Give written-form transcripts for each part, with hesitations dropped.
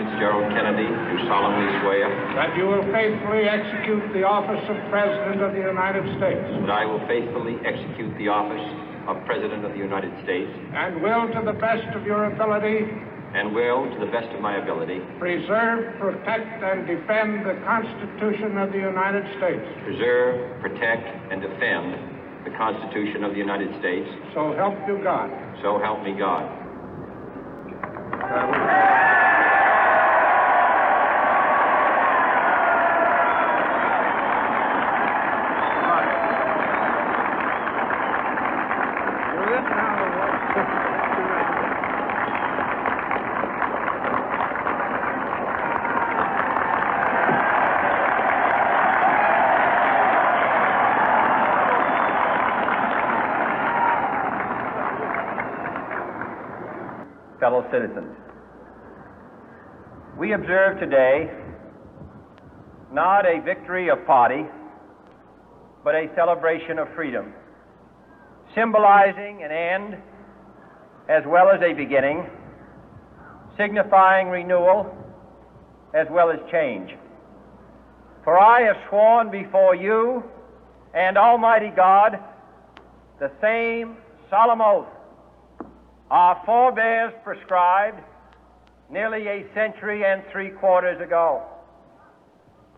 Fitzgerald Kennedy, do solemnly swear that you will faithfully execute the office of President of the United States. that I will faithfully execute the office of President of the United States And will, to the best of your ability, and will, to the best of my ability, preserve, protect, and defend the Constitution of the United States. preserve, protect, and defend the Constitution of the United States. So help you God. So help me God. Fellow citizens, we observe today not a victory of party, but a celebration of freedom, symbolizing an end as well as a beginning, signifying renewal as well as change. For I have sworn before you and Almighty God the same solemn oath our forebears prescribed nearly a century and 3/4 ago.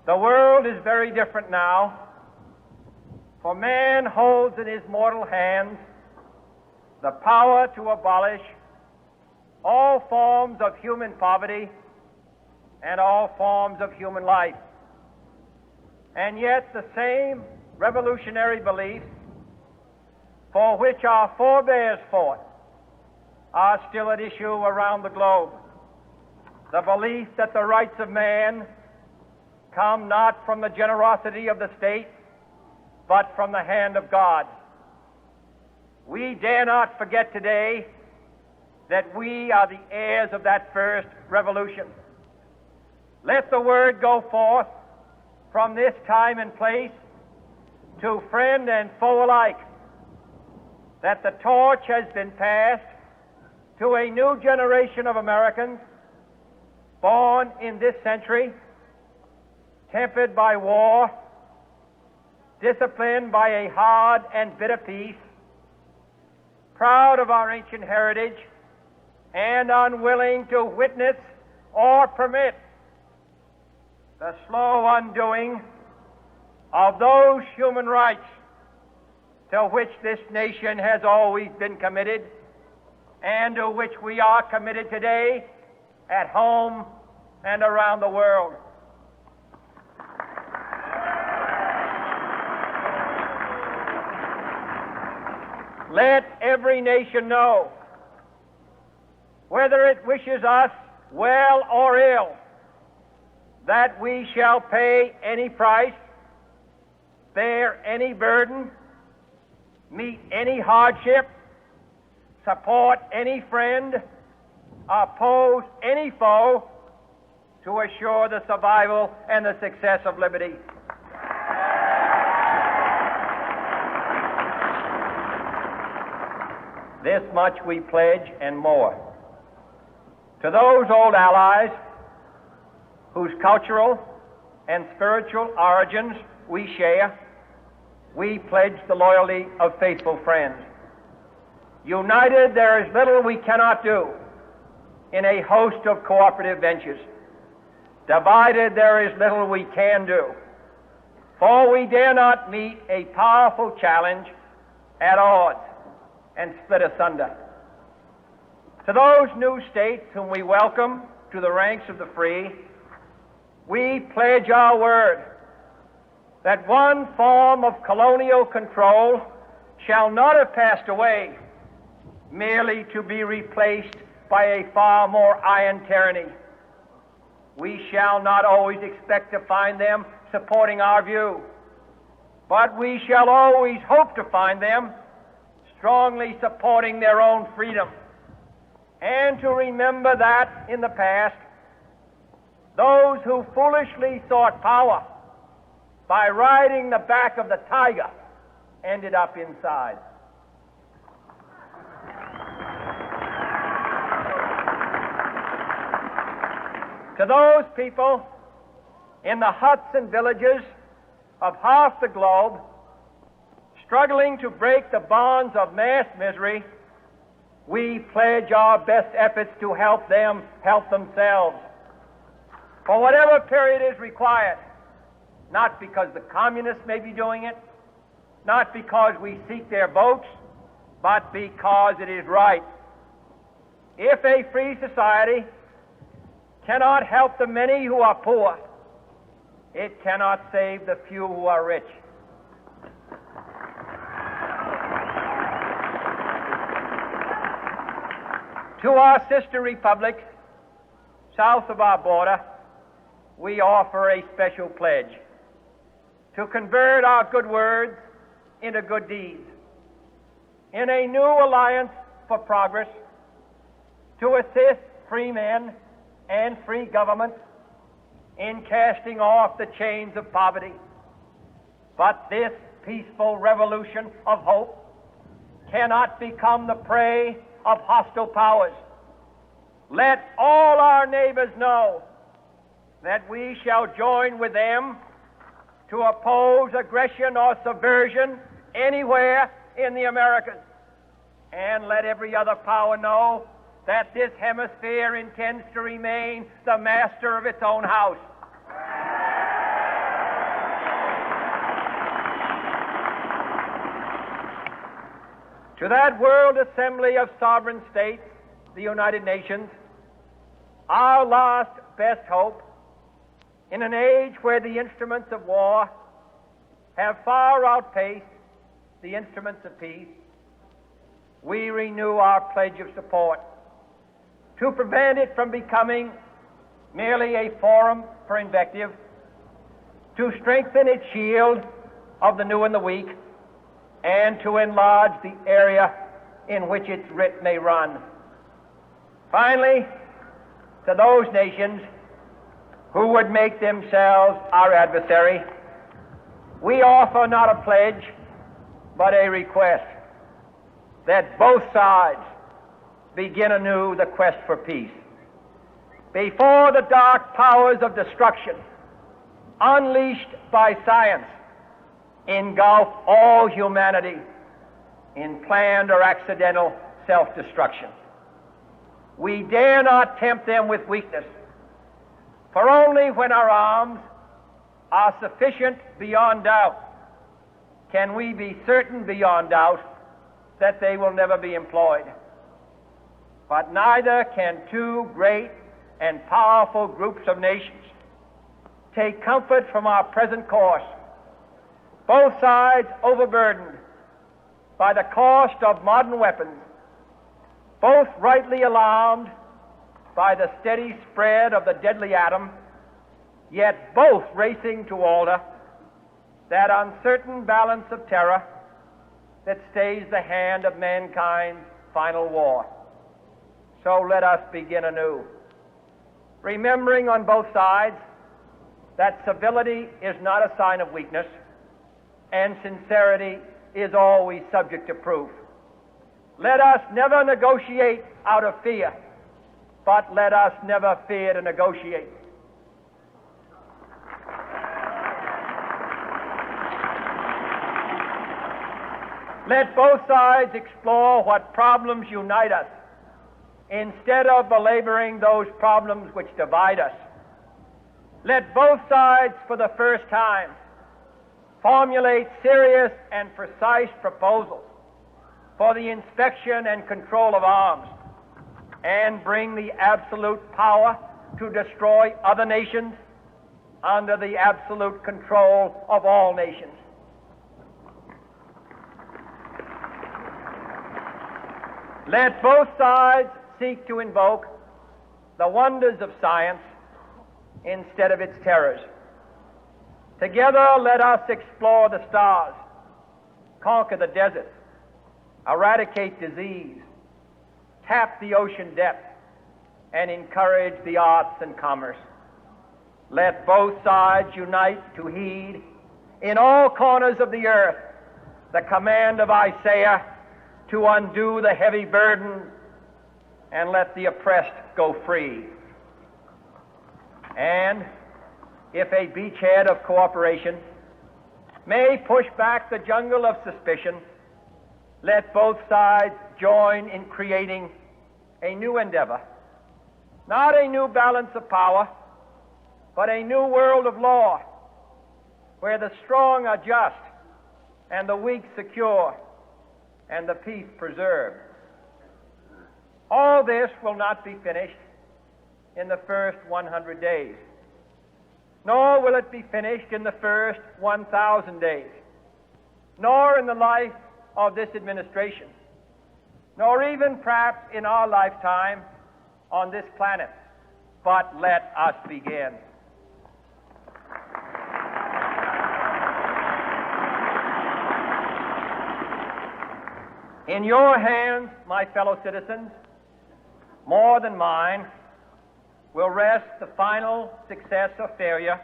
The world is very different now, for man holds in his mortal hands the power to abolish all forms of human poverty and all forms of human life. And yet the same revolutionary beliefs for which our forebears fought are still at issue around the globe. The belief that the rights of man come not from the generosity of the state, but from the hand of God. We dare not forget today that we are the heirs of that first revolution. Let the word go forth from this time and place to friend and foe alike that the torch has been passed to a new generation of Americans born in this century, tempered by war, disciplined by a hard and bitter peace, proud of our ancient heritage, and unwilling to witness or permit the slow undoing of those human rights to which this nation has always been committed and to which we are committed today at home and around the world. Let every nation know, whether it wishes us well or ill, that we shall pay any price, bear any burden, meet any hardship, support any friend, oppose any foe to assure the survival and the success of liberty. This much we pledge and more. To those old allies whose cultural and spiritual origins we share, we pledge the loyalty of faithful friends. United, there is little we cannot do in a host of cooperative ventures. Divided, there is little we can do, for we dare not meet a powerful challenge at odds and split asunder. To those new states whom we welcome to the ranks of the free, we pledge our word that one form of colonial control shall not have passed away merely to be replaced by a far more iron tyranny. We shall not always expect to find them supporting our view, but we shall always hope to find them strongly supporting their own freedom, and to remember that in the past, those who foolishly sought power by riding the back of the tiger ended up inside. To those people in the huts and villages of half the globe struggling to break the bonds of mass misery, we pledge our best efforts to help them help themselves for whatever period is required, not because the communists may be doing it, not because we seek their votes, but because it is right. If a free society cannot help the many who are poor, it cannot save the few who are rich. To our sister republics south of our border, we offer a special pledge to convert our good words into good deeds, in a new alliance for progress, to assist free men and free governments in casting off the chains of poverty. But this peaceful revolution of hope cannot become the prey of hostile powers. Let all our neighbors know that we shall join with them to oppose aggression or subversion anywhere in the Americas. And let every other power know that this hemisphere intends to remain the master of its own house. To that World Assembly of Sovereign States, the United Nations, our last best hope, in an age where the instruments of war have far outpaced the instruments of peace, we renew our pledge of support to prevent it from becoming merely a forum for invective, to strengthen its shield of the new and the weak, and to enlarge the area in which its writ may run. Finally, to those nations who would make themselves our adversary, we offer not a pledge, but a request that both sides begin anew the quest for peace. Before the dark powers of destruction, unleashed by science, engulf all humanity in planned or accidental self-destruction, we dare not tempt them with weakness, for only when our arms are sufficient beyond doubt can we be certain beyond doubt that they will never be employed. But neither can two great and powerful groups of nations take comfort from our present course, both sides overburdened by the cost of modern weapons, both rightly alarmed by the steady spread of the deadly atom, yet both racing to alter that uncertain balance of terror that stays the hand of mankind's final war. So let us begin anew, remembering on both sides that civility is not a sign of weakness, and sincerity is always subject to proof. Let us never negotiate out of fear, but let us never fear to negotiate. Let both sides explore what problems unite us, instead of belaboring those problems which divide us. Let both sides, for the first time, formulate serious and precise proposals for the inspection and control of arms, and bring the absolute power to destroy other nations under the absolute control of all nations. Let both sides seek to invoke the wonders of science instead of its terrors. Together, let us explore the stars, conquer the desert, eradicate disease, tap the ocean depth, and encourage the arts and commerce. Let both sides unite to heed in all corners of the earth the command of Isaiah to undo the heavy burden and let the oppressed go free. and, if a beachhead of cooperation, may push back the jungle of suspicion, let both sides join in creating a new endeavor, not a new balance of power, but a new world of law, where the strong are just and the weak secure and the peace preserved. All this will not be finished in the first 100 days, nor will it be finished in the first 1,000 days, nor in the life of this administration, nor even perhaps in our lifetime on this planet. But let us begin. In your hands, my fellow citizens, more than mine, will rest the final success or failure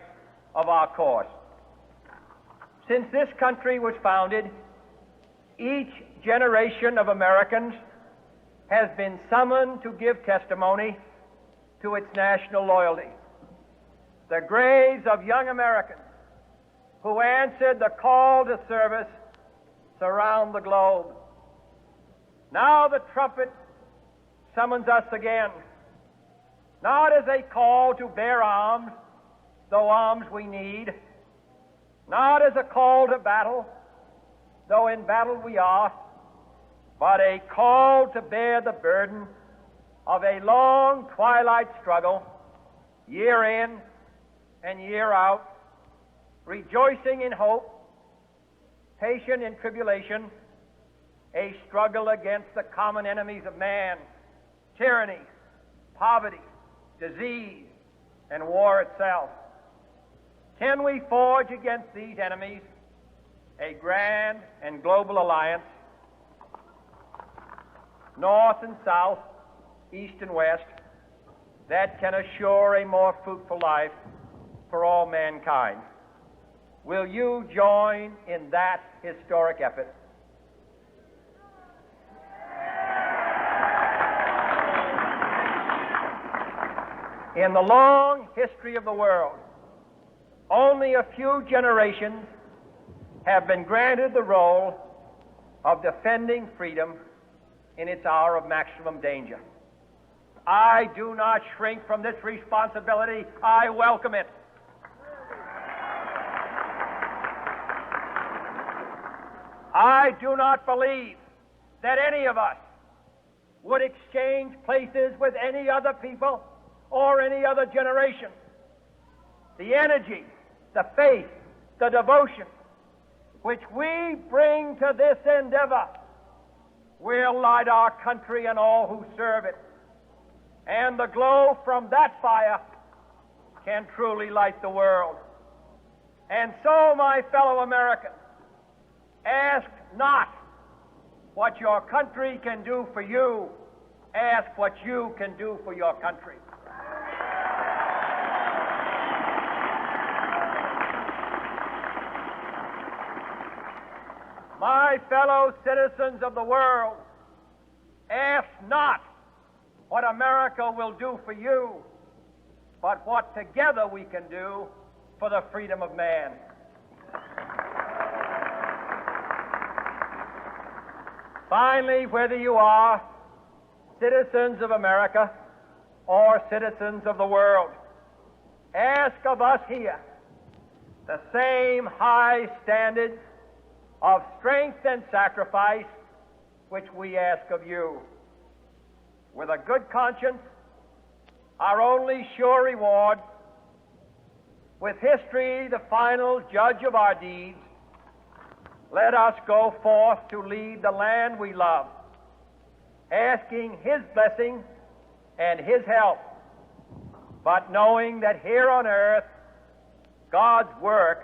of our course. Since this country was founded, each generation of Americans has been summoned to give testimony to its national loyalty. The graves of young Americans who answered the call to service surround the globe. Now the trumpet summons us again, not as a call to bear arms, though arms we need, not as a call to battle, though in battle we are, but a call to bear the burden of a long twilight struggle, year in and year out, rejoicing in hope, patient in tribulation, a struggle against the common enemies of man, tyranny, poverty, disease, and war itself. Can we forge against these enemies a grand and global alliance, north and south, east and west, that can assure a more fruitful life for all mankind? Will you join in that historic effort? In the long history of the world, only a few generations have been granted the role of defending freedom in its hour of maximum danger. I do not shrink from this responsibility. I welcome it. I do not believe that any of us would exchange places with any other people or any other generation. The energy, the faith, the devotion which we bring to this endeavor will light our country and all who serve it. And the glow from that fire can truly light the world. And so, my fellow Americans, ask not what your country can do for you, ask what you can do for your country. My fellow citizens of the world, ask not what America will do for you, but what together we can do for the freedom of man. Finally, whether you are citizens of America or citizens of the world, ask of us here the same high standards of strength and sacrifice which we ask of you. With a good conscience, our only sure reward, with history the final judge of our deeds, let us go forth to lead the land we love, asking His blessing and His help, but knowing that here on earth, God's work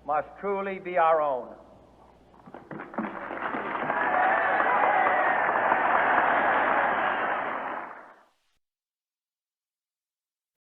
must truly be our own.